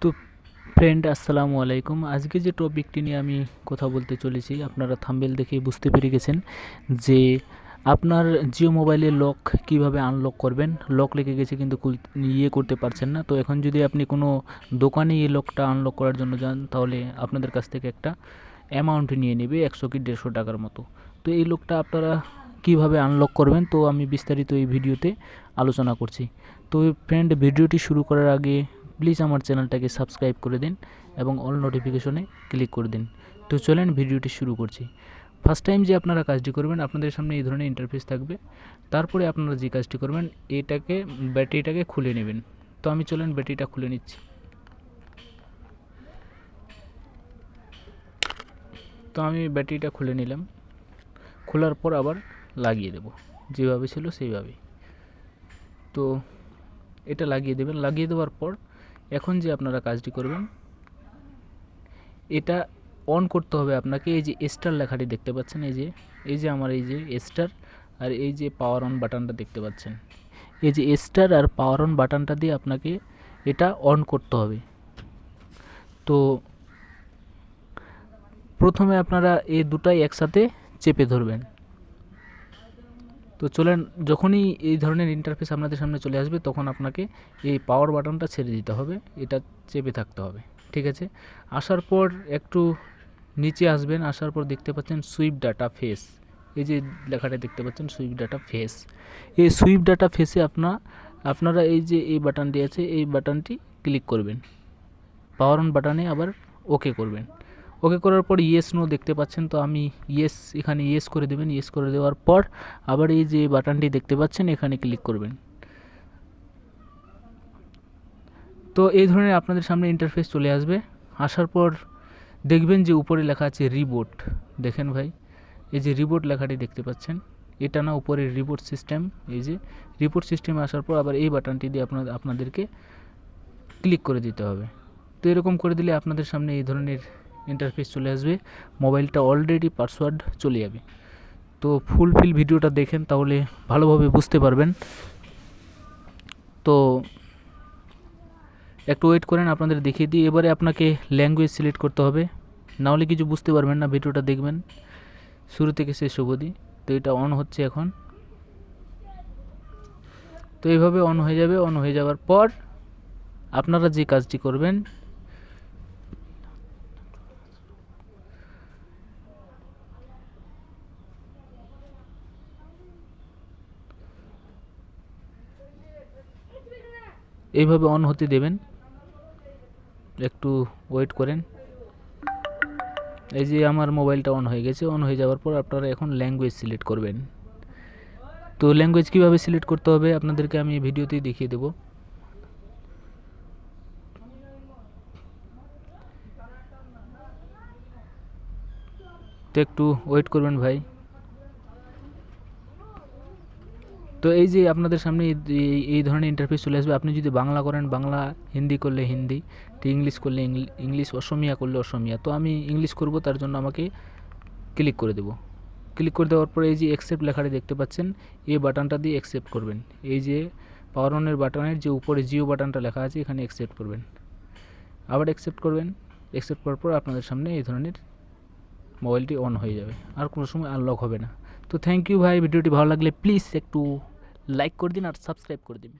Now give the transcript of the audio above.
তো ফ্রেন্ড, আসসালামু আলাইকুম। আজকে যে টপিকটি নিয়ে আমি কথা বলতে চলেছি, আপনারা থাম্বনেল দেখেই বুঝতে পেরে গেছেন যে আপনার জিও মোবাইলের লক কিভাবে আনলক করবেন। লক লেগে গেছে কিন্তু করতে পারছেন না। তো এখন যদি আপনি কোনো দোকানে এই লকটা আনলক করার জন্য যান, তাহলে আপনাদের কাছ থেকে একটা অ্যামাউন্ট নিয়ে নেবে 100 কি 150 টাকার মতো। তো এই লকটা আপনারা কিভাবে আনলক করবেন, তো আমি বিস্তারিত এই ভিডিওতে আলোচনা করছি। তো ফ্রেন্ড, ভিডিওটি শুরু করার আগে প্লিজ আমার চ্যানেলটাকে সাবস্ক্রাইব করে দিন এবং অল নোটিফিকেশনে ক্লিক করে দিন। তো চলেন ভিডিওটি শুরু করছি। ফার্স্ট টাইম যে আপনারা কাজটি করবেন, আপনাদের সামনে এই ধরনের ইন্টারফেস থাকবে। তারপরে আপনারা যে কাজটি করবেন, ব্যাটারিটাকে খুলে নেবেন। তো আমি চলেন ব্যাটারিটা খুলে নিচ্ছি। তো আমি ব্যাটারিটা খুলে নিলাম। খোলার পর আবার লাগিয়ে দেব, যেভাবে ছিল সেইভাবেই। তো এটা লাগিয়ে দেবেন। লাগিয়ে দেওয়ার পর এখন যে আপনারা কাজটি করবেন, এটা অন করতে হবে আপনাকে। এই যে স্টার লেখাটি দেখতে পাচ্ছেন, এই যে আমার এই যে স্টার আর এই যে পাওয়ার অন বাটনটা দেখতে পাচ্ছেন, এই যে স্টার আর পাওয়ার অন বাটনটা দিয়ে আপনাকে এটা অন করতে হবে। তো প্রথমে আপনারা এই দুটাই একসাথে চেপে ধরবেন। তো চলেন, যখনই এই ধরনের ইন্টারফেস আপনাদের সামনে চলে আসবে, তখন আপনাকে এই পাওয়ার বাটনটা ছেড়ে দিতে হবে, এটা চেপে থাকতে হবে। ঠিক আছে। আসার পর একটু নিচে আসবেন। আসার পর দেখতে পাচ্ছেন সুইপ ডাটা ফেস, এই যে লেখাটা দেখতে পাচ্ছেন সুইপ ডাটা ফেস। এই সুইপ ডাটা ফেসে আপনারা এই যে এই বাটনটি আছে, এই বাটনটি ক্লিক করবেন। পাওয়ার অন বাটনে আবার ওকে করবেন। ওকে করার পর ইয়েস নো দেখতে পাচ্ছেন, তো আমি এখানে ইয়েস করে দেবেন। ইয়েস করে দেওয়ার পর আবার এই যে বাটনটি দেখতে পাচ্ছেন, এখানে ক্লিক করবেন। তো এই ধরনের আপনাদের সামনে ইন্টারফেস চলে আসবে। আসার পর দেখবেন যে উপরে লেখা আছে রিবোট। দেখেন ভাই, এই যে রিবোট লেখাটি দেখতে পাচ্ছেন, এটা না উপরে রিবোট সিস্টেম। এই যে রিবোট সিস্টেমে আসার পর আবার এই বাটনটি দিয়ে আপনাদেরকে ক্লিক করে দিতে হবে। তো এরকম করে দিলে আপনাদের সামনে এই ধরনের ইন্টারফেস চলে আসবে। মোবাইলটা অলরেডি পাসওয়ার্ড চলে যাবে। তো ফুলফিল ভিডিওটা দেখেন, তাহলে ভালোভাবে বুঝতে পারবেন। তো একটু ওয়েট করেন, আপনাদের দেখিয়ে দিই। এবারে আপনাকে ল্যাঙ্গুয়েজ সিলেক্ট করতে হবে, নাহলে কিছু বুঝতে পারবেন না। ভিডিওটা দেখবেন শুরু থেকে শেষ অবধি। তো এটা অন হচ্ছে এখন। তো এইভাবে অন হয়ে যাবে। অন হয়ে যাওয়ার পর আপনারা যে কাজটি করবেন, এইভাবে অন হতে দেবেন। একটু ওয়েট করেন। এই যে আমার মোবাইলটা অন হয়ে গেছে। অন হয়ে যাওয়ার পর আপনারা এখন ল্যাঙ্গুয়েজ সিলেক্ট করবেন। তো ল্যাঙ্গুয়েজ কীভাবে সিলেক্ট করতে হবে আপনাদেরকে আমি ভিডিওতেই দেখিয়ে দেব। তো একটু ওয়েট করবেন ভাই। তো এই যে আপনাদের সামনে এই ধরনের ইন্টারফেস চলে আসবে। আপনি যদি বাংলা করেন বাংলা, হিন্দি করলে হিন্দি, তো ইংলিশ করলে ইংলিশ, অসমিয়া করলে অসমিয়া। তো আমি ইংলিশ করব, তার জন্য আমাকে ক্লিক করে দেব। ক্লিক করে দেওয়ার পরে এই যে অ্যাকসেপ্ট লেখাটি দেখতে পাচ্ছেন, এই বাটনটা দিয়ে অ্যাকসেপ্ট করবেন। এই যে পাওয়ার অনের বাটনের যে উপরে জিও বাটনটা লেখা আছে, এখানে অ্যাকসেপ্ট করবেন। আবার অ্যাকসেপ্ট করবেন। অ্যাকসেপ্ট করার পর আপনাদের সামনে এই ধরনের মোবাইলটি অন হয়ে যাবে, আর কোনো সময় আনলক হবে না। তো থ্যাংক ইউ ভাই। ভিডিওটি ভালো লাগলে প্লিজ একটু লাইক করে দিন আর সাবস্ক্রাইব করে দিন।